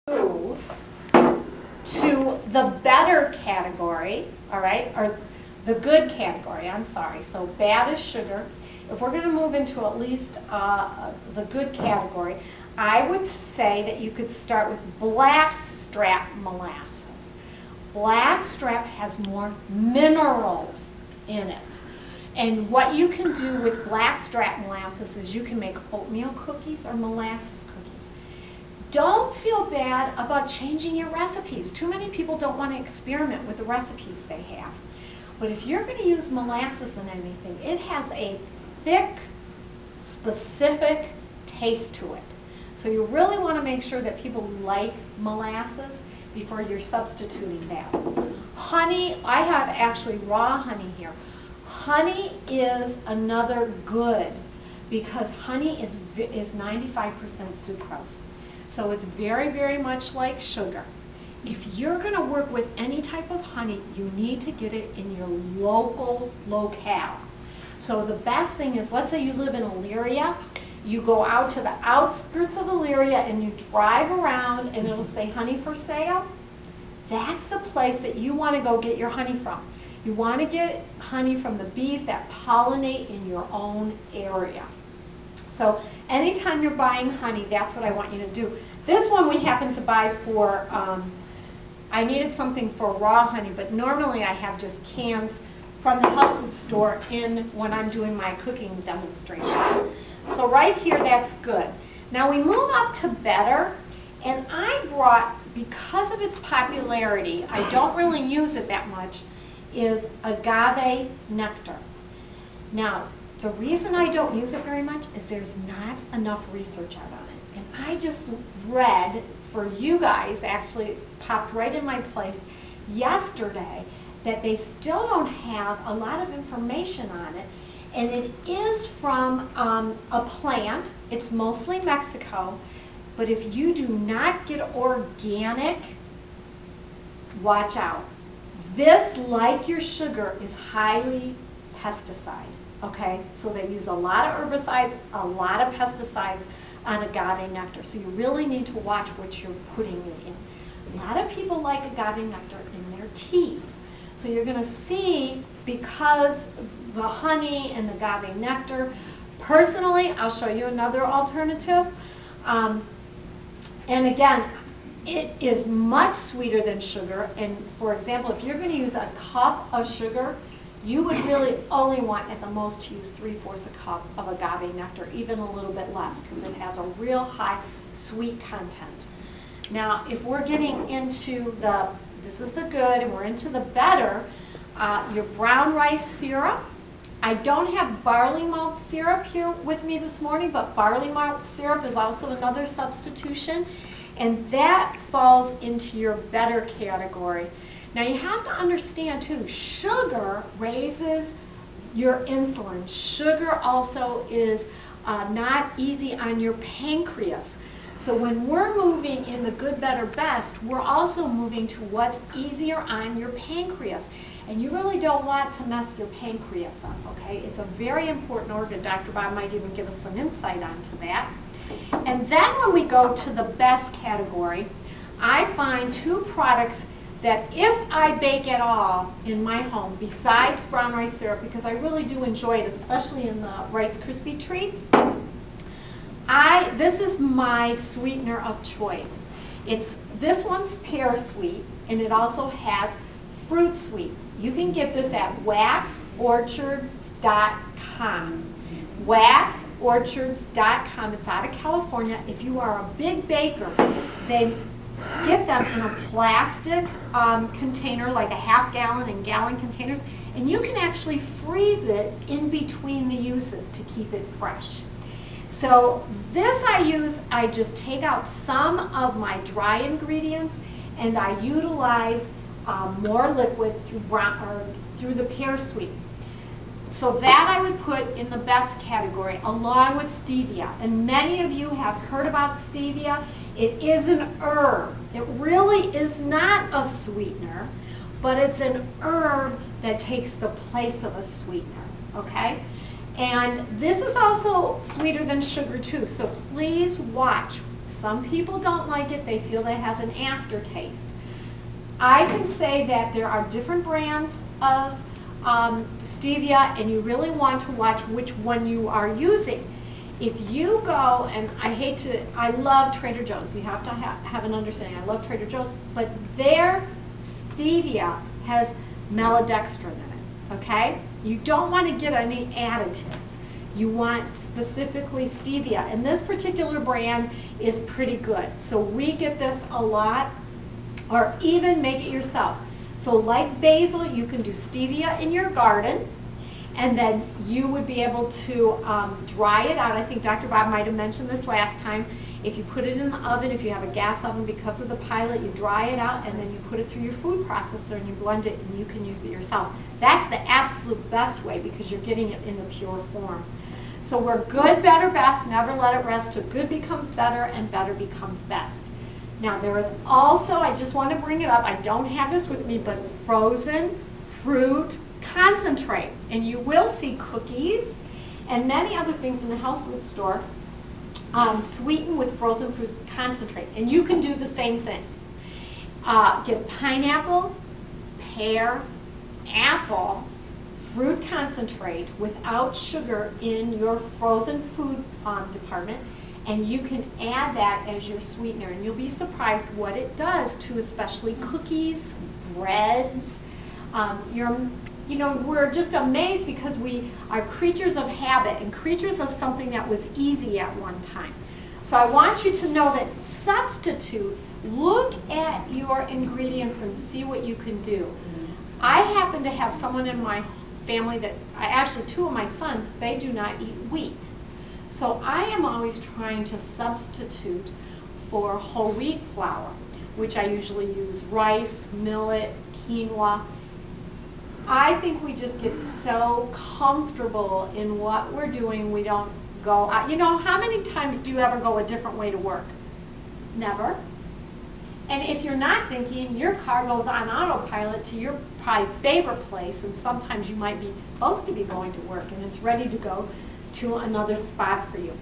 move to the better category, all right, or the good category, I'm sorry. So bad is sugar. If we're going to move into at least the good category, I would say that you could start with blackstrap molasses. Blackstrap has more minerals in it. And what you can do with blackstrap molasses is you can make oatmeal cookies or molasses cookies. Don't feel bad about changing your recipes. Too many people don't want to experiment with the recipes they have. But if you're going to use molasses in anything, it has a thick, specific taste to it. So you really want to make sure that people like molasses before you're substituting that. Honey, I have actually raw honey here. Honey is another good because honey is 95% sucrose. So it's very, very much like sugar. If you're going to work with any type of honey, you need to get it in your local locale. So the best thing is, let's say you live in Elyria, you go out to the outskirts of Elyria and you drive around and it'll say honey for sale. That's the place that you want to go get your honey from. You want to get honey from the bees that pollinate in your own area. So anytime you're buying honey, that's what I want you to do. This one we happen to buy for, I needed something for raw honey, but normally I have just cans from the health food store in when I'm doing my cooking demonstrations. So right here, that's good. Now we move up to better, and I brought, because of its popularity, I don't really use it that much, is agave nectar. Now, the reason I don't use it very much is there's not enough research out on it. And I just read, for you guys, actually popped right in my place yesterday, that they still don't have a lot of information on it. And it is from a plant. It's mostly Mexico. But if you do not get organic, watch out. This, like your sugar, is highly pesticide, okay? So they use a lot of herbicides, a lot of pesticides on agave nectar. So you really need to watch what you're putting it in. A lot of people like agave nectar in their teas. So you're going to see, because the honey and the agave nectar, personally, I'll show you another alternative. And again, it is much sweeter than sugar. And for example, if you're going to use a cup of sugar, you would really only want at the most to use 3/4 a cup of agave nectar, even a little bit less, because it has a real high sweet content. Now, if we're getting into the, this is the good, and we're into the better, your brown rice syrup. I don't have barley malt syrup here with me this morning, but barley malt syrup is also another substitution, and that falls into your better category. Now you have to understand too, sugar raises your insulin. Sugar also is not easy on your pancreas. So when we're moving in the good, better, best, we're also moving to what's easier on your pancreas. And you really don't want to mess your pancreas up, okay? It's a very important organ. Dr. Bob might even give us some insight onto that. And then when we go to the best category, I find two products that if I bake at all in my home, besides brown rice syrup, because I really do enjoy it, especially in the Rice Krispie treats, this is my sweetener of choice. This one's pear sweet, and it also has fruit sweet. You can get this at waxorchards.com. Waxorchards.com. It's out of California. If you are a big baker, they get them in a plastic container, like a half-gallon and gallon containers, and you can actually freeze it in between the uses to keep it fresh. So this I just take out some of my dry ingredients and I utilize more liquid through the pear sweet. So that I would put in the best category along with stevia. And many of you have heard about stevia. It is an herb. It really is not a sweetener, but it's an herb that takes the place of a sweetener, okay? And this is also sweeter than sugar too, so please watch. Some people don't like it. They feel that it has an aftertaste. I can say that there are different brands of stevia, and you really want to watch which one you are using. If you go, and I love Trader Joe's. You have to have an understanding. I love Trader Joe's, but their stevia has maltodextrin in it, okay? You don't want to get any additives. You want specifically stevia, and this particular brand is pretty good. So we get this a lot, or even make it yourself. So like basil, you can do stevia in your garden, and then you would be able to dry it out. I think Dr. Bob might have mentioned this last time. If you put it in the oven, if you have a gas oven, because of the pilot, you dry it out and then you put it through your food processor and you blend it and you can use it yourself. That's the absolute best way because you're getting it in the pure form. So we're good, better, best, never let it rest till good becomes better and better becomes best. Now there is also, I just want to bring it up, I don't have this with me, but frozen fruit concentrate. And you will see cookies and many other things in the health food store sweetened with frozen fruit concentrate. And you can do the same thing. Get pineapple, pear, apple, fruit concentrate without sugar in your frozen food department, and you can add that as your sweetener, and you'll be surprised what it does to especially cookies, breads. We're just amazed because we are creatures of habit and creatures of something that was easy at one time. So I want you to know that substitute, look at your ingredients and see what you can do. I happen to have someone in my family that, actually two of my sons, they do not eat wheat. So I am always trying to substitute for whole wheat flour, which I usually use rice, millet, quinoa. I think we just get so comfortable in what we're doing, we don't go out. You know, how many times do you ever go a different way to work? Never. And if you're not thinking, your car goes on autopilot to your probably favorite place, and sometimes you might be supposed to be going to work, and it's ready to go to another spot for you.